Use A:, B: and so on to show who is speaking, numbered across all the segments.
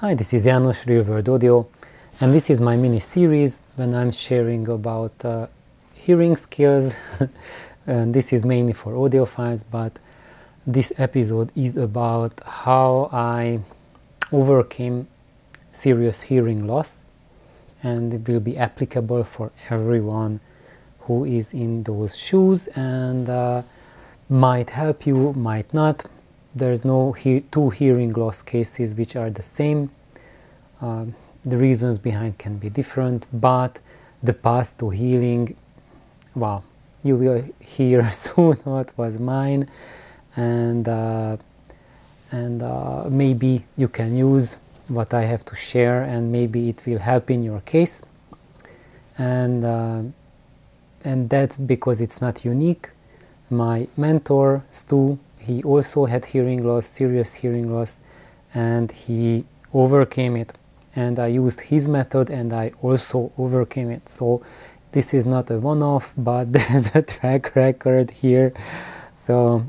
A: Hi, this is János, Real World Audio, and this is my mini-series when I'm sharing about hearing skills. And this is mainly for audiophiles, but this episode is about how I overcame serious hearing loss, and it will be applicable for everyone who is in those shoes, and might help you, might not. There's no two hearing loss cases which are the same. The reasons behind can be different, but the path to healing, well, you will hear soon what was mine, and maybe you can use what I have to share, and maybe it will help in your case. And that's because it's not unique. My mentor, Stu, he also had hearing loss, serious hearing loss, and he overcame it. And I used his method and I also overcame it. So this is not a one-off, but there's a track record here. So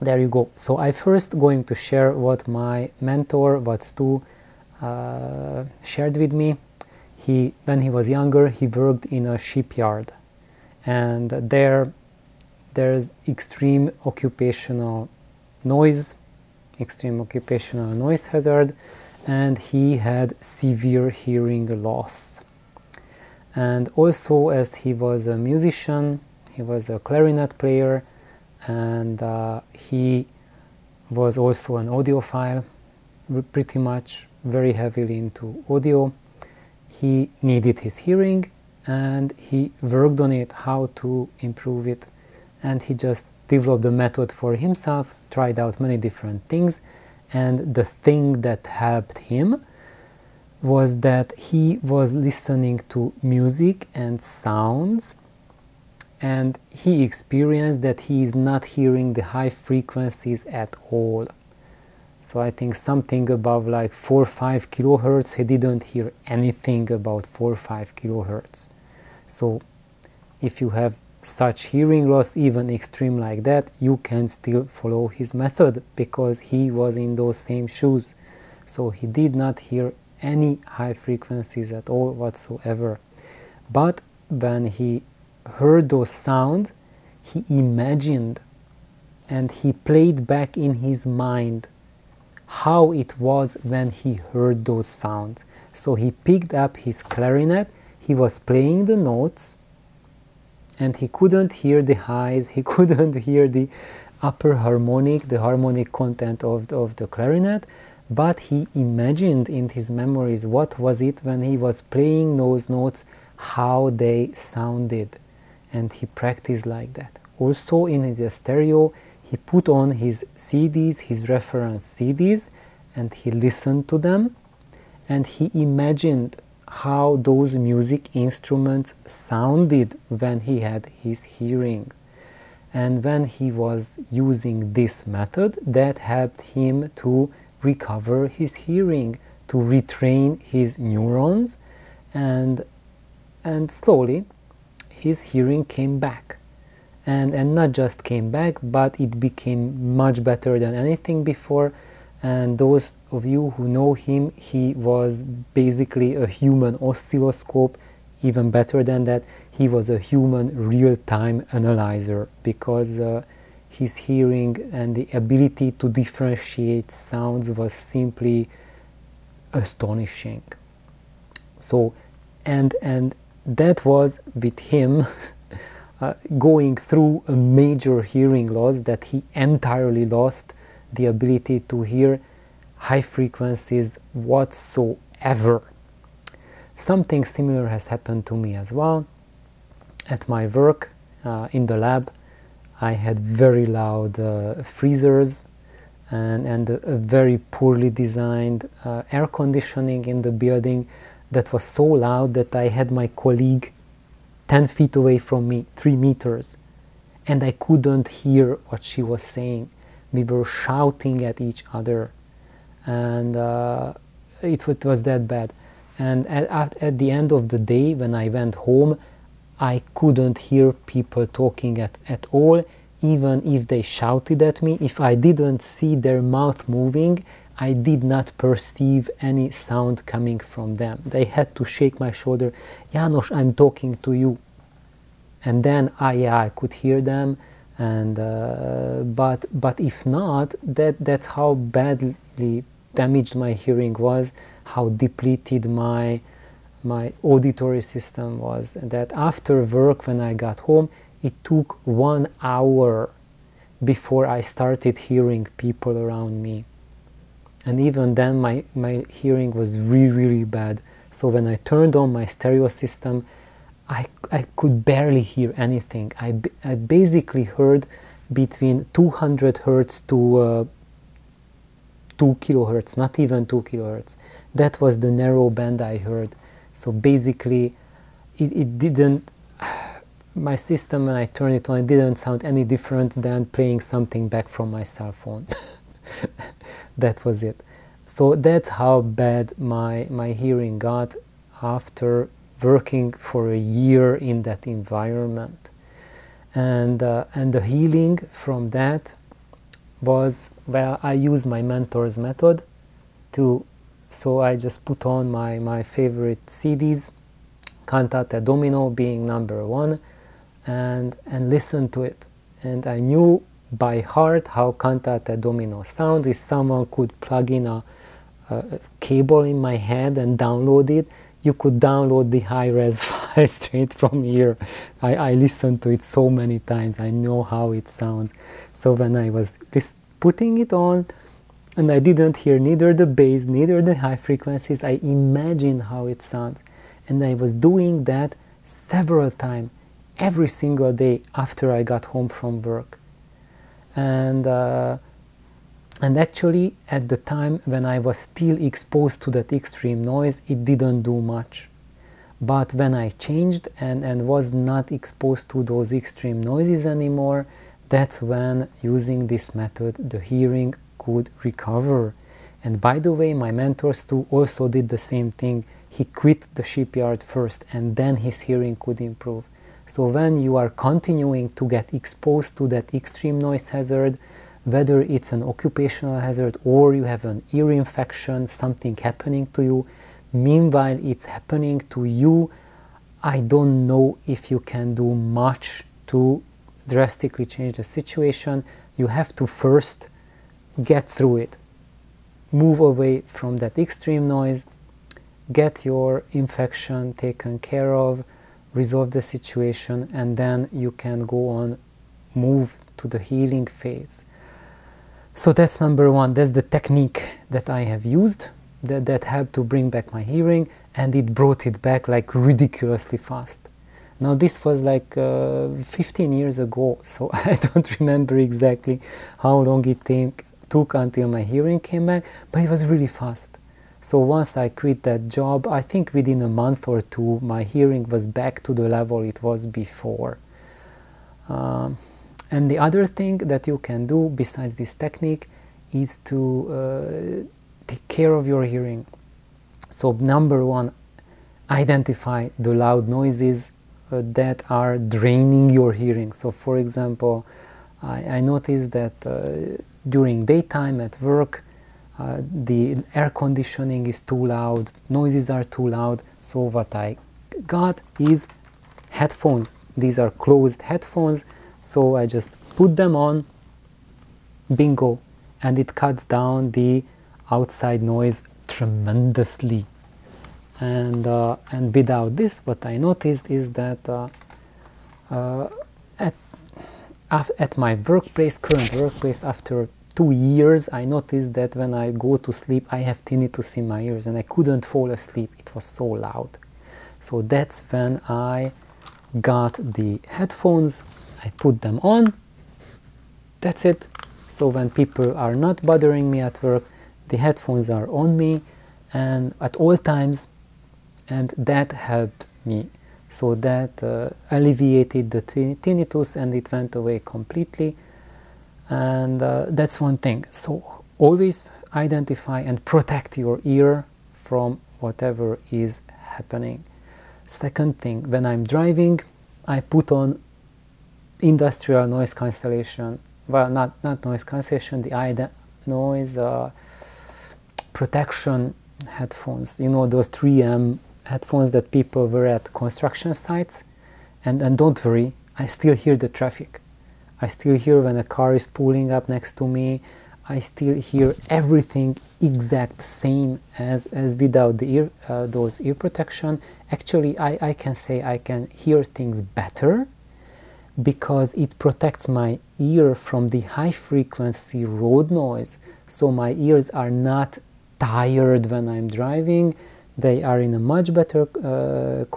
A: there you go. So I first going to share what my mentor, what Stu, shared with me. When he was younger, he worked in a shipyard, and there's extreme occupational noise hazard, and he had severe hearing loss. And also, as he was a musician, he was a clarinet player, and he was also an audiophile, pretty much very heavily into audio. He needed his hearing, and he worked on it, how to improve it. And he just developed a method for himself, tried out many different things, and the thing that helped him was that he was listening to music and sounds, and he experienced that he is not hearing the high frequencies at all. So I think something above like 4 or 5 kilohertz, he didn't hear anything about 4 or 5 kilohertz. So if you have such hearing loss, even extreme like that, you can still follow his method because he was in those same shoes. So he did not hear any high frequencies at all whatsoever. But when he heard those sounds, he imagined and he played back in his mind how it was when he heard those sounds. So he picked up his clarinet, he was playing the notes, and he couldn't hear the highs, he couldn't hear the upper harmonic, the harmonic content of the clarinet, but he imagined in his memories what was it when he was playing those notes, how they sounded, and he practiced like that. Also in the stereo, he put on his CDs, his reference CDs, and he listened to them, and he imagined how those music instruments sounded when he had his hearing. And when he was using this method, that helped him to recover his hearing, to retrain his neurons, and slowly his hearing came back. And not just came back, but it became much better than anything before. And those of you who know him, he was basically a human oscilloscope. Even better than that, he was a human real-time analyzer, because his hearing and the ability to differentiate sounds was simply astonishing. So, and that was with him going through a major hearing loss, that he entirely lost the ability to hear high frequencies whatsoever. Something similar has happened to me as well. At my work in the lab, I had very loud freezers and a very poorly designed air conditioning in the building that was so loud that I had my colleague 10 feet away from me, 3 meters, and I couldn't hear what she was saying. We were shouting at each other, and it was that bad. And at the end of the day, when I went home, I couldn't hear people talking at all, even if they shouted at me. If I didn't see their mouth moving, I did not perceive any sound coming from them. They had to shake my shoulder. János, I'm talking to you. And then I could hear them, and but if not, that's how badly damaged my hearing was, how depleted my auditory system was. That after work, when I got home, it took 1 hour before I started hearing people around me. And even then my hearing was really bad. So when I turned on my stereo system, I could barely hear anything. I basically heard between 200 hertz to 2 kilohertz, not even 2 kilohertz. That was the narrow band I heard. So basically it didn't, my system, when I turned it on, it didn't sound any different than playing something back from my cell phone. That was it. So that's how bad my hearing got after working for a year in that environment. And the healing from that was, well, I used my mentor's method so I just put on my favorite CDs, Cantate Domino being #1, and listened to it. And I knew by heart how Cantate Domino sounds. If someone could plug in a cable in my head and download it, you could download the high-res file straight from here. I listened to it so many times. I know how it sounds. So when I was putting it on, and I didn't hear neither the bass, neither the high frequencies, I imagined how it sounds. And I was doing that several times, every single day after I got home from work. And actually, at the time when I was still exposed to that extreme noise, it didn't do much. But when I changed and was not exposed to those extreme noises anymore, that's when, using this method, the hearing could recover. And by the way, my mentors too also did the same thing. He quit the shipyard first, and then his hearing could improve. So when you are continuing to get exposed to that extreme noise hazard, whether it's an occupational hazard or you have an ear infection, something happening to you, meanwhile it's happening to you, I don't know if you can do much to drastically change the situation. You have to first get through it, move away from that extreme noise, get your infection taken care of, resolve the situation, and then you can go on, move to the healing phase. So that's #1. That's the technique that I have used that helped to bring back my hearing, and it brought it back like ridiculously fast. Now this was like 15 years ago, so I don't remember exactly how long it took until my hearing came back, but it was really fast. So once I quit that job, I think within a month or two, my hearing was back to the level it was before. And the other thing that you can do besides this technique is to take care of your hearing. So #1, identify the loud noises that are draining your hearing. So for example, I noticed that during daytime at work, the air conditioning is too loud, noises are too loud. So what I got is headphones. These are closed headphones. So I just put them on, bingo, and it cuts down the outside noise tremendously. And without this, what I noticed is that at my workplace, current workplace, after 2 years, I noticed that when I go to sleep, I have tinnitus in my ears, and I couldn't fall asleep. It was so loud. So that's when I got the headphones. I put them on, that's it. So when people are not bothering me at work, the headphones are on me and at all times, and that helped me. So that alleviated the tinnitus, and it went away completely. And that's one thing. So always identify and protect your ear from whatever is happening. Second thing, when I'm driving, I put on industrial noise cancellation. Well, not noise cancellation, the noise protection headphones, you know, those 3M headphones that people wear at construction sites. And don't worry, I still hear the traffic. I still hear when a car is pulling up next to me. I still hear everything exact same as without the ear, those ear protection. Actually, I can say I can hear things better because it protects my ear from the high frequency road noise. So my ears are not tired when I'm driving. They are in a much better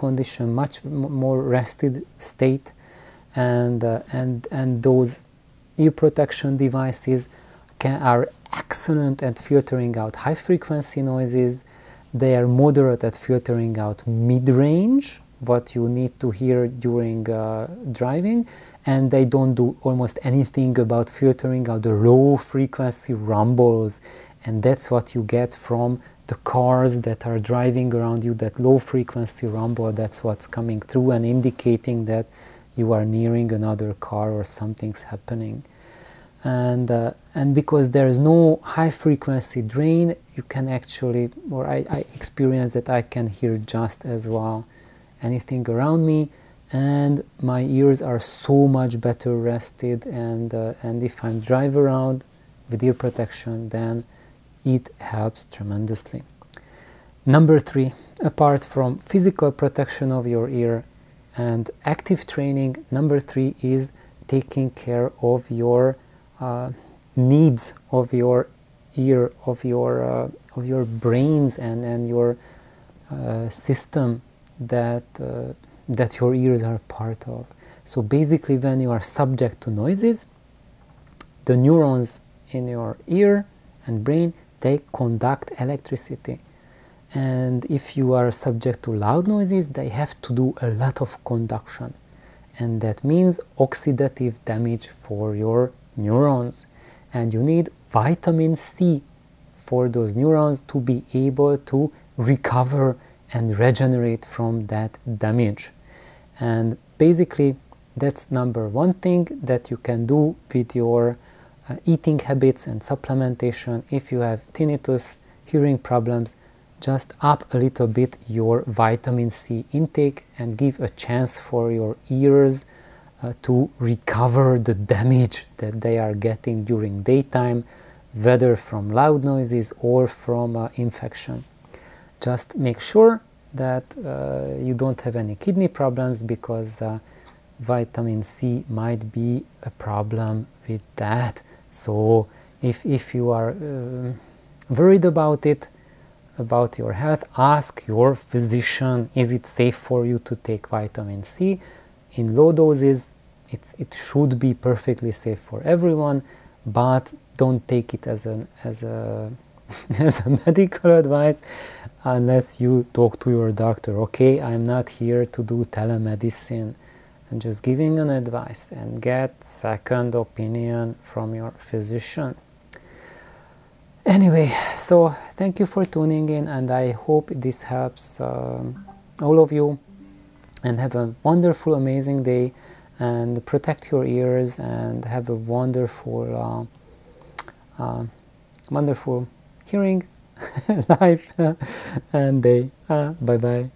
A: condition, much more rested state, and those ear protection devices are excellent at filtering out high frequency noises. They are moderate at filtering out mid-range, what you need to hear during driving, and they don't do almost anything about filtering out the low frequency rumbles, and that's what you get from the cars that are driving around you, that low frequency rumble. That's what's coming through and indicating that you are nearing another car or something's happening. And because there is no high frequency drain, you can actually, or I experience that I can hear just as well anything around me, and my ears are so much better rested, and if I'm drive around with ear protection, then it helps tremendously. Number 3, apart from physical protection of your ear and active training, number 3 is taking care of your needs of your ear, of your brains and your system that your ears are part of. So basically, when you are subject to noises, the neurons in your ear and brain, they conduct electricity, and if you are subject to loud noises, they have to do a lot of conduction, and that means oxidative damage for your neurons, and you need vitamin C for those neurons to be able to recover and regenerate from that damage. And basically, that's number 1 thing that you can do with your eating habits and supplementation. If you have tinnitus, hearing problems, just up a little bit your vitamin C intake and give a chance for your ears to recover the damage that they are getting during daytime, whether from loud noises or from infection. Just make sure that you don't have any kidney problems, because vitamin C might be a problem with that. So if you are worried about it, about your health, ask your physician, is it safe for you to take vitamin C? In low doses, it should be perfectly safe for everyone, but don't take it as a as a medical advice unless you talk to your doctor. Okay, I'm not here to do telemedicine. I'm just giving an advice, and get second opinion from your physician. Anyway, so thank you for tuning in, and I hope this helps all of you, and have a wonderful, amazing day, and protect your ears, and have a wonderful wonderful hearing life and day. Bye bye.